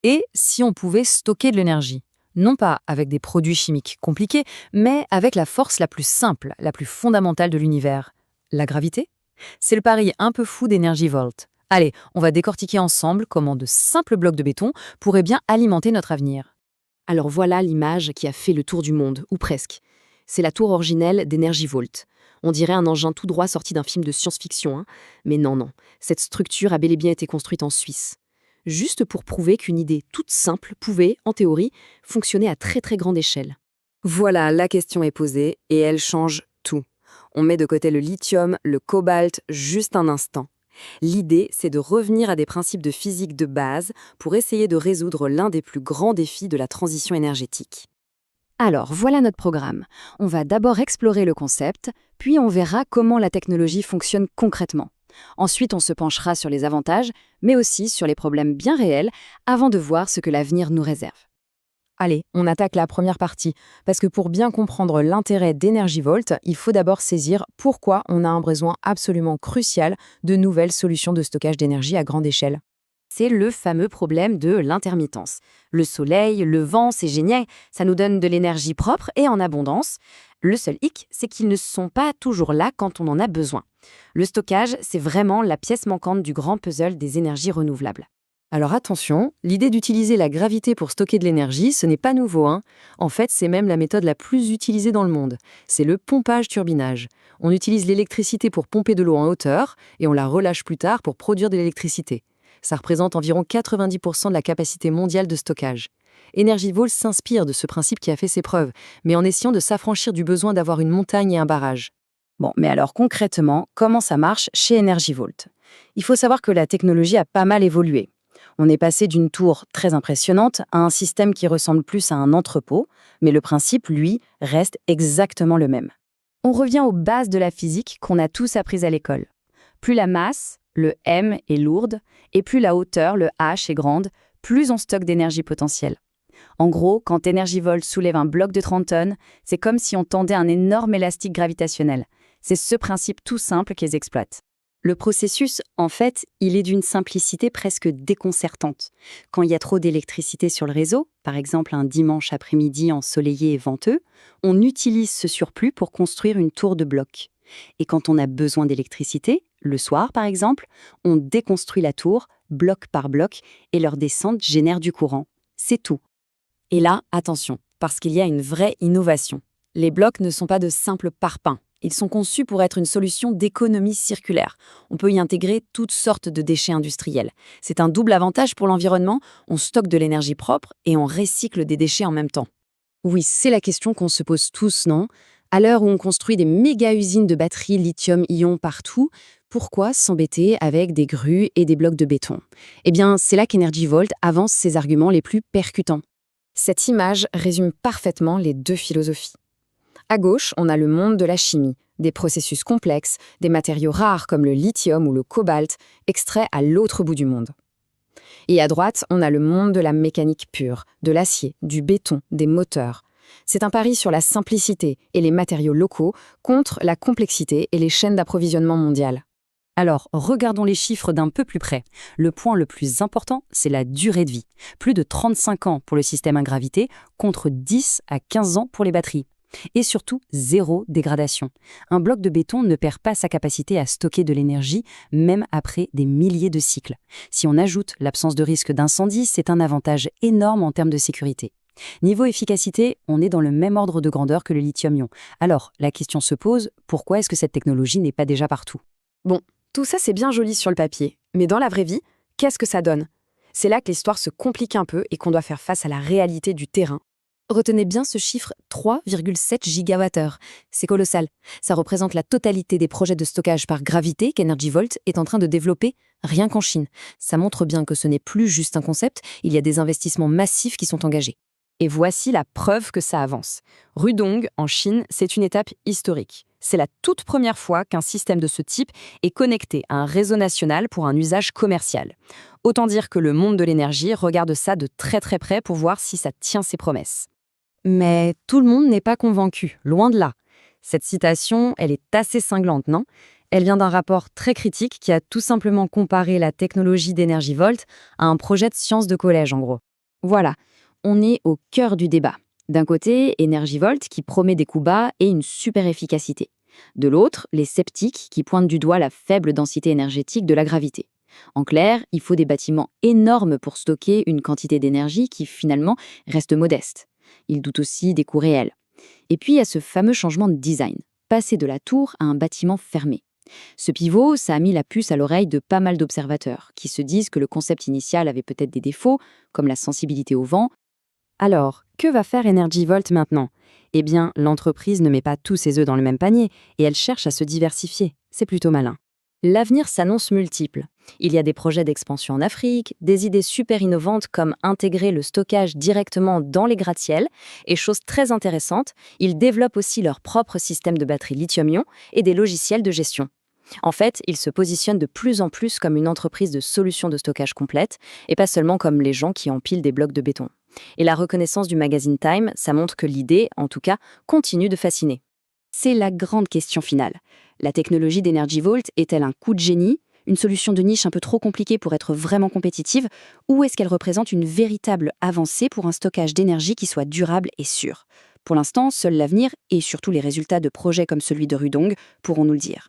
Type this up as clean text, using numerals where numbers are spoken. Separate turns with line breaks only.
Et si on pouvait stocker de l'énergie? Non pas avec des produits chimiques compliqués, mais avec la force la plus simple, la plus fondamentale de l'univers. La gravité? C'est le pari un peu fou d'Energy Vault. Allez, on va décortiquer ensemble comment de simples blocs de béton pourraient bien alimenter notre avenir.
Alors voilà l'image qui a fait le tour du monde, ou presque. C'est la tour originelle d'Energy Vault. On dirait un engin tout droit sorti d'un film de science-fiction, hein. Mais non, non, cette structure a bel et bien été construite en Suisse. Juste pour prouver qu'une idée toute simple pouvait, en théorie, fonctionner à très très grande échelle.
Voilà, la question est posée et elle change tout. On met de côté le lithium, le cobalt, juste un instant. L'idée, c'est de revenir à des principes de physique de base pour essayer de résoudre l'un des plus grands défis de la transition énergétique.
Alors, voilà notre programme. On va d'abord explorer le concept, puis on verra comment la technologie fonctionne concrètement. Ensuite, on se penchera sur les avantages, mais aussi sur les problèmes bien réels, avant de voir ce que l'avenir nous réserve.
Allez, on attaque la première partie, parce que pour bien comprendre l'intérêt d'Energy Vault, il faut d'abord saisir pourquoi on a un besoin absolument crucial de nouvelles solutions de stockage d'énergie à grande échelle.
C'est le fameux problème de l'intermittence. Le soleil, le vent, c'est génial, ça nous donne de l'énergie propre et en abondance. Le seul hic, c'est qu'ils ne sont pas toujours là quand on en a besoin. Le stockage, c'est vraiment la pièce manquante du grand puzzle des énergies renouvelables.
Alors attention, l'idée d'utiliser la gravité pour stocker de l'énergie, ce n'est pas nouveau, hein. En fait, c'est même la méthode la plus utilisée dans le monde. C'est le pompage-turbinage. On utilise l'électricité pour pomper de l'eau en hauteur et on la relâche plus tard pour produire de l'électricité. Ça représente environ 90% de la capacité mondiale de stockage. Energy Vault s'inspire de ce principe qui a fait ses preuves, mais en essayant de s'affranchir du besoin d'avoir une montagne et un barrage.
Bon, mais alors concrètement, comment ça marche chez Energy Vault? Il faut savoir que la technologie a pas mal évolué. On est passé d'une tour très impressionnante à un système qui ressemble plus à un entrepôt, mais le principe, lui, reste exactement le même. On revient aux bases de la physique qu'on a tous apprises à l'école. Plus la masse, le m, est lourde, et plus la hauteur, le h, est grande, plus on stocke d'énergie potentielle. En gros, quand Energy Vault soulève un bloc de 30 tonnes, c'est comme si on tendait un énorme élastique gravitationnel. C'est ce principe tout simple qu'ils exploitent. Le processus, en fait, il est d'une simplicité presque déconcertante. Quand il y a trop d'électricité sur le réseau, par exemple un dimanche après-midi ensoleillé et venteux, on utilise ce surplus pour construire une tour de blocs. Et quand on a besoin d'électricité, le soir par exemple, on déconstruit la tour, bloc par bloc, et leur descente génère du courant. C'est tout.
Et là, attention, parce qu'il y a une vraie innovation. Les blocs ne sont pas de simples parpaings. Ils sont conçus pour être une solution d'économie circulaire. On peut y intégrer toutes sortes de déchets industriels. C'est un double avantage pour l'environnement, on stocke de l'énergie propre et on recycle des déchets en même temps.
Oui, c'est la question qu'on se pose tous, non? À l'heure où on construit des méga-usines de batteries lithium-ion partout, pourquoi s'embêter avec des grues et des blocs de béton? Eh bien, c'est là qu'Energy Vault avance ses arguments les plus percutants.
Cette image résume parfaitement les deux philosophies. À gauche, on a le monde de la chimie, des processus complexes, des matériaux rares comme le lithium ou le cobalt, extraits à l'autre bout du monde. Et à droite, on a le monde de la mécanique pure, de l'acier, du béton, des moteurs. C'est un pari sur la simplicité et les matériaux locaux contre la complexité et les chaînes d'approvisionnement mondiales.
Alors, regardons les chiffres d'un peu plus près. Le point le plus important, c'est la durée de vie. Plus de 35 ans pour le système à gravité, contre 10 à 15 ans pour les batteries. Et surtout, zéro dégradation. Un bloc de béton ne perd pas sa capacité à stocker de l'énergie, même après des milliers de cycles. Si on ajoute l'absence de risque d'incendie, c'est un avantage énorme en termes de sécurité. Niveau efficacité, on est dans le même ordre de grandeur que le lithium-ion. Alors, la question se pose, pourquoi est-ce que cette technologie n'est pas déjà partout?
Bon, tout ça c'est bien joli sur le papier, mais dans la vraie vie, qu'est-ce que ça donne? C'est là que l'histoire se complique un peu et qu'on doit faire face à la réalité du terrain. Retenez bien ce chiffre 3,7 gigawattheures. C'est colossal. Ça représente la totalité des projets de stockage par gravité qu'Energy Vault est en train de développer, rien qu'en Chine. Ça montre bien que ce n'est plus juste un concept, il y a des investissements massifs qui sont engagés. Et voici la preuve que ça avance. Rudong, en Chine, c'est une étape historique. C'est la toute première fois qu'un système de ce type est connecté à un réseau national pour un usage commercial. Autant dire que le monde de l'énergie regarde ça de très très près pour voir si ça tient ses promesses. Mais tout le monde n'est pas convaincu, loin de là. Cette citation, elle est assez cinglante, non? Elle vient d'un rapport très critique qui a tout simplement comparé la technologie d'Energy Vault à un projet de sciences de collège, en gros.
Voilà, on est au cœur du débat. D'un côté, Energyvolt qui promet des coûts bas et une super efficacité. De l'autre, les sceptiques qui pointent du doigt la faible densité énergétique de la gravité. En clair, il faut des bâtiments énormes pour stocker une quantité d'énergie qui finalement reste modeste. Ils doutent aussi des coûts réels. Et puis il y a ce fameux changement de design, passer de la tour à un bâtiment fermé. Ce pivot, ça a mis la puce à l'oreille de pas mal d'observateurs, qui se disent que le concept initial avait peut-être des défauts, comme la sensibilité au vent.
Alors, que va faire Energyvolt maintenant? Eh bien, l'entreprise ne met pas tous ses œufs dans le même panier et elle cherche à se diversifier. C'est plutôt malin.
L'avenir s'annonce multiple. Il y a des projets d'expansion en Afrique, des idées super innovantes comme intégrer le stockage directement dans les gratte-ciels, et chose très intéressante, ils développent aussi leur propre système de batterie lithium-ion et des logiciels de gestion. En fait, ils se positionnent de plus en plus comme une entreprise de solutions de stockage complète, et pas seulement comme les gens qui empilent des blocs de béton. Et la reconnaissance du magazine Time, ça montre que l'idée, en tout cas, continue de fasciner. C'est la grande question finale. La technologie d'Energyvolt est-elle un coup de génie, une solution de niche un peu trop compliquée pour être vraiment compétitive, ou est-ce qu'elle représente une véritable avancée pour un stockage d'énergie qui soit durable et sûr? Pour l'instant, seul l'avenir et surtout les résultats de projets comme celui de Rudong pourront nous le dire.